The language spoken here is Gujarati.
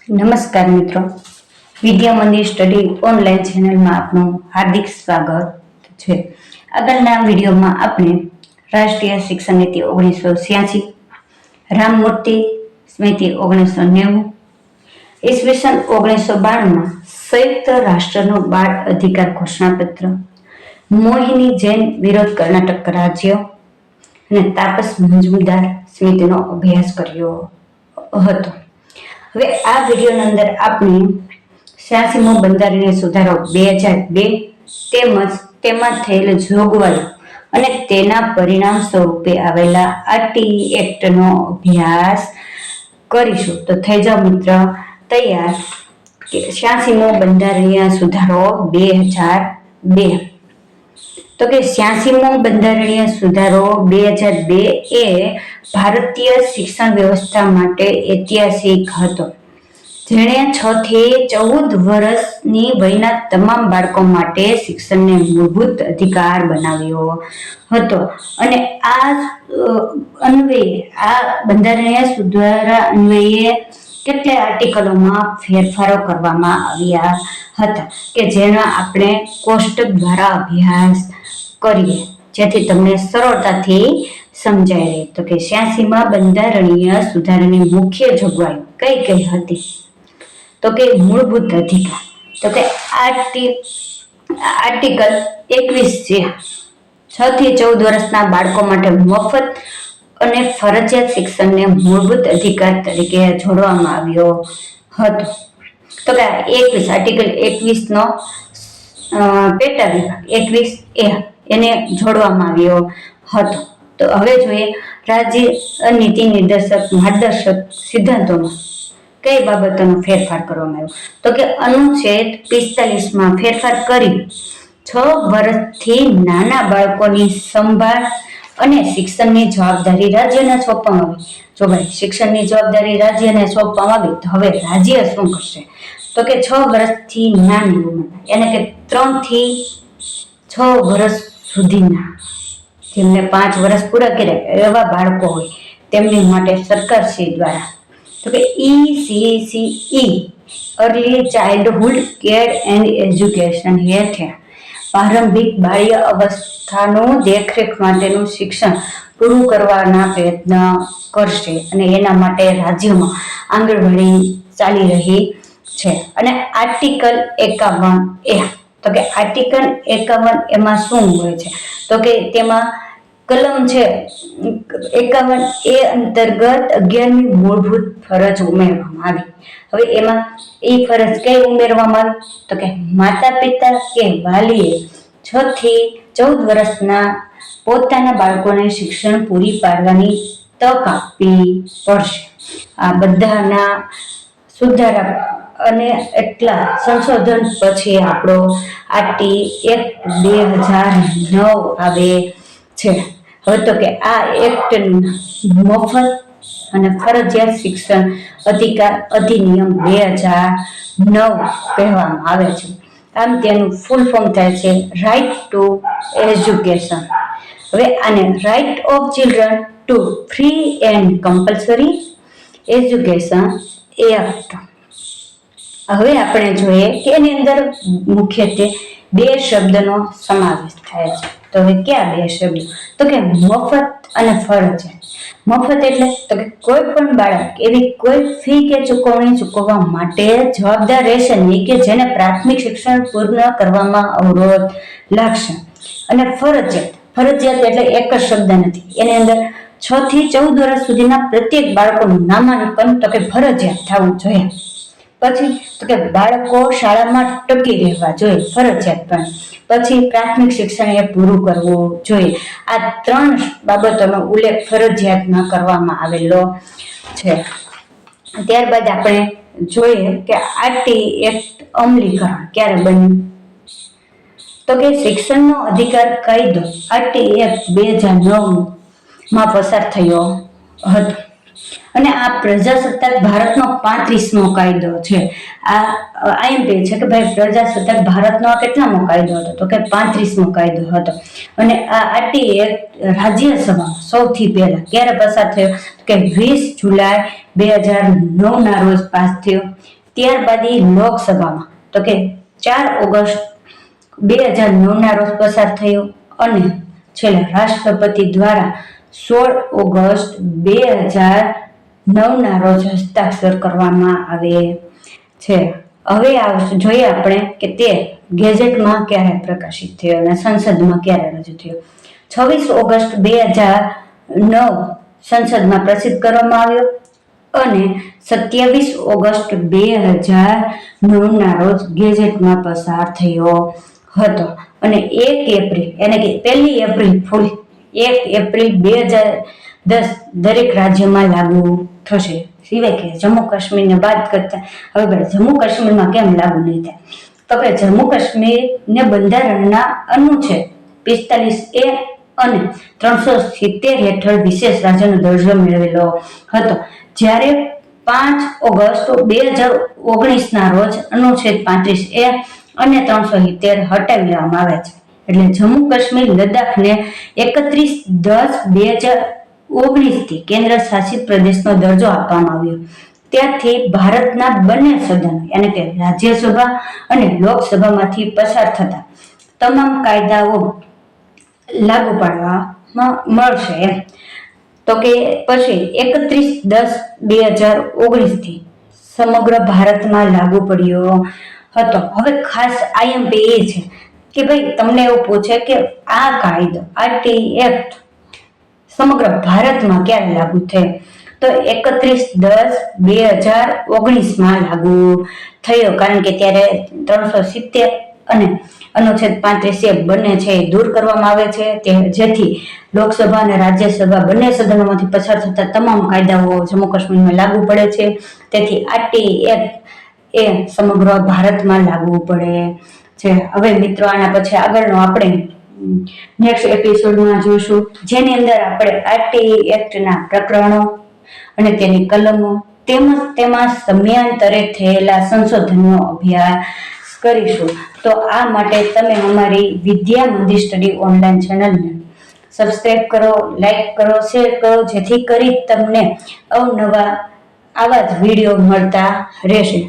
નમસ્કાર મિત્રો, વિદ્યા મંદિર સ્ટડી ઓનલાઈન ચેનલમાં આપનું હાર્દિક સ્વાગત છે. આગળના વિડીયોમાં આપણે રાષ્ટ્રીય શિક્ષણ નીતિ 1986, રામમૂર્તિ સ્મૃતિ 1990, ઈસવીસન 1992માં સંયુક્ત રાષ્ટ્રનું બાળ અધિકાર ઘોષણાપત્ર, મોહિની જૈન વિરોધ કર્ણાટક રાજ્ય અને તાપસ મજમુદાર સમિતિનો અભ્યાસ કર્યો હતો. હવે આ વિડીયોની અંદર આપણે 86મો બંધારણીય સુધારો 2002 તેમજ તેમાં થયેલ જોગવાઈઓ અને તેના પરિણામ સ્વરૂપે આવેલા આરટી એક્ટનો અભ્યાસ કરીશું. તો થઈ જાઓ મિત્ર તૈયાર કે 86મો બંધારણીય સુધારો 2002. તો કે 86મો બંધારણીય સુધારો 2002 એ ભારતીય શિક્ષણ વ્યવસ્થા માટે ઐતિહાસિક હતો, જેણે 6 થી 14 વર્ષની વયના તમામ બાળકો માટે શિક્ષણને મૂળભૂત અધિકાર બનાવ્યો હતો. અને આ બંધારણીય સુધારા અન્વયે કેટલાક આર્ટિકલોમાં ફેરફારો કરવામાં આવ્યા હતા કે જેનો આપણે કોષ્ટક દ્વારા અભ્યાસ કરીએ, જેથી તમને સરળતાથી સમજાય રહે. તો કે 86મા બંધારણીય સુધારાની મુખ્ય જોગવાઈઓ કઈ કઈ હતી? તો કે મૂળભૂત અધિકાર, તો કે આર્ટિકલ 21 છે 6 થી 14 વર્ષના બાળકો માટે મફત અને ફરજિયાત શિક્ષણને મૂળભૂત અધિકાર તરીકે જોડવામાં આવ્યો હતો. તો કે આર્ટિકલ 21 નો પેટા વિભાગ 21A એને જોડવામાં આવ્યો હતો. તો હવે જોઈએ રાજ્ય નીતિ નિર્દેશક માર્ગદર્શક સિદ્ધાંતોમાં કઈ બાબતોનો ફેરફાર કરવામાં આવ્યો? તો કે અનુચ્છેદ 45માં ફેરફાર કરી 6 વર્ષથી નાના બાળકોની સંભાળ અને શિક્ષણની જવાબદારી રાજ્યને સોંપવામાં આવી. જો ભાઈ શિક્ષણની જવાબદારી રાજ્યને સોંપવામાં આવી, તો હવે રાજ્ય શું કરશે? તો કે 6 વર્ષથી નાની ઉંમરના, એટલે કે 3 થી 6 વર્ષ સુધીના, જેમને 5 વર્ષ પૂરા કર્યા એવા બાળકો હોય તેમની માટે સરકારશ્રી દ્વારા તો કે ECCE early childhood care and education હેઠળ પ્રારંભિક બાલ્ય અવસ્થાનું દેખરેખ માટેનું શિક્ષણ પૂરું કરવાના પ્રયત્ન કરશે. અને એના માટે રાજ્યમાં આંગણવાડી ચાલી રહી છે. અને આર્ટિકલ 51A, તો કે આર્ટિકલ 51 એમાં શું હોય છે? તો કે તેમાં કલમ છે 51A અંતર્ગત 11મી મૂળભૂત ફરજ ઉમેરવામાં આવી. હવે એમાં એ ફરજ કઈ ઉમેરવામાં આવી? તો કે માતા પિતા કે વાલીએ 6 થી 14 વર્ષના પોતાના બાળકોને શિક્ષણ પૂરી પાડવાની તક આપવી પડશે. આ બધાના સુધારા અને એટલા સંશોધન પછી આપણો આરટી એક્ટ 2009 આવે છે. હવે તો કે આ એક્ટનું મફત અને ફરજિયાત શિક્ષણ અધિકાર અધિનિયમ 2009 કહેવામાં આવે છે. આમ તેનું ફૂલ ફોર્મ થાય છે રાઇટ ટુ એજ્યુકેશન. હવે આને right of children to free and compulsory education act. હવે આપણે જોઈએ કે એની અંદર મુખ્યત્વે 2 શબ્દનો સમાવેશ થાય છે. તો હવે કયા 2 શબ્દો? તો કે મફત અને ફરજિયાત. મફત એટલે તો કે કોઈ પણ બાળક એવી કોઈ ફી કે ચૂકવણી ચૂકવવા માટે જવાબદાર રહેશે નહીં કે જેને પ્રાથમિક શિક્ષણ પૂર્ણ કરવામાં અવરોધ લાગશે. અને ફરજિયાત એટલે એક જ શબ્દ નથી, એની અંદર 6 થી 14 વર્ષ સુધીના પ્રત્યેક બાળકોનું નામાંકન તો કે ફરજિયાત થવું જોઈએ. પછી તો કે બાળકો શાળામાં ટકી રહેવા જોઈએ, ફરજિયાત. પણ પછી પ્રાથમિક શિક્ષણ એ પૂરું કરવું જોઈએ. આ 3 બાબતોનો ઉલ્લેખ ફરજિયાતમાં કરવામાં આવેલો છે. ત્યારબાદ આપણે જોઈએ કે આરટી એક્ટ અમલીકરણ ક્યારે બન્યું? તો કે શિક્ષણનો અધિકાર કાયદો આરટી એક્ટ 2009 માં પસાર થયો હતો. અને આ પ્રજાસત્તાક ભારતનો 35મો કાયદો છે. આ એમ કહે છે કે ભાઈ પ્રજાસત્તાક ભારતનો આ કેટલામો કાયદો હતો, તો કે 35મો કાયદો હતો. અને આ આરટી એક્ટ રાજ્યસભામાં સૌથી પહેલા ક્યારે પસાર થયો કે 20 જુલાઈ 2009 ના રોજ પાસ થયો. ત્યારબાદ લોકસભામાં તો કે 4 ઓગસ્ટ 2009 ના રોજ પસાર થયો અને છેલ્લે રાષ્ટ્રપતિ દ્વારા 16 ઓગસ્ટ 2009 ના રોજ હસ્તાક્ષર કરવામાં આવે છે. હવે જોઈએ આપણે કે તે ગેઝેટમાં ક્યારે પ્રકાશિત થયો અને સંસદમાં ક્યારે રજૂ થયો. 26 ઓગસ્ટ 2009 સંસદમાં પ્રસિદ્ધ કરવામાં આવ્યો અને 27 ઓગસ્ટ 2009 ના રોજ ગેઝેટમાં પસાર થયો હતો. અને 1 એપ્રિલ એટલે કે 1 એપ્રિલ 1 એપ્રિલ 2010 દરેક રાજ્યમાં લાગુ થશે. સિવાય કે જમ્મુ કાશ્મીરને બાદ કરતા હવે ભાઈ જમ્મુ કાશ્મીરમાં કેમ લાગુ નહીં થાય, તો કે જમ્મુ કાશ્મીરને બંધારણના અનુચ્છેદ 45A અને 370 હેઠળ વિશેષ રાજ્યનો દરજ્જો મેળવેલો હતો. જ્યારે 5 ઓગસ્ટ 2019 ના રોજ અનુચ્છેદ 35A અને 370 હટાવી લેવામાં આવે છે. એટલે જમ્મુ કાશ્મીર લદ્દાખને 31/10/2019 થી કેન્દ્ર શાસિત પ્રદેશનો દરજ્જો આપવામાં આવ્યો. ત્યારથી ભારતના બંને સદનો એટલે કે રાજ્યસભા અને લોકસભામાંથી પસાર થતા તમામ કાયદાઓ લાગુ પાડવામાં મળશે એમ. તો કે પછી 31/10/2019 થી સમગ્ર ભારતમાં લાગુ પડ્યો હતો. હવે ખાસ IMP એ છે કે ભાઈ તમને એવું પૂછે કે આ કાયદો આરટી એક્ટ સમગ્ર ભારતમાં ક્યારે લાગુ થયો, તો 31/10/2019 માં લાગુ થયો. કારણ કે ત્યારે 370 અને અનુચ્છેદ 35A બંને છે એ દૂર કરવામાં આવે છે, જેથી લોકસભા અને રાજ્યસભા બંને સદનોમાંથી પસાર થતા તમામ કાયદાઓ જમ્મુ કાશ્મીરમાં લાગુ પડે છે. તેથી આરટી એક્ટ એ સમગ્ર ભારતમાં લાગુ પડે છે. હવે મિત્રો આના પછી આગળનો આપણે નેક્સ્ટ એપિસોડમાં જોઈશું, જેની અંદર આપણે આરટી એક્ટના પ્રકરણો અને તેની કલમો તેમજ તેમાં સમયાંતરે થયેલા સંશોધનનો અભ્યાસ કરીશું. તો આ માટે તમે અમારી વિદ્યા મંદિર સ્ટડી ઓનલાઈન ચેનલને સબસ્ક્રાઇબ કરો, લાઈક કરો, શેર કરો, જેથી કરી તમને અવનવા આવા જ વિડીયો મળતા રહેશે.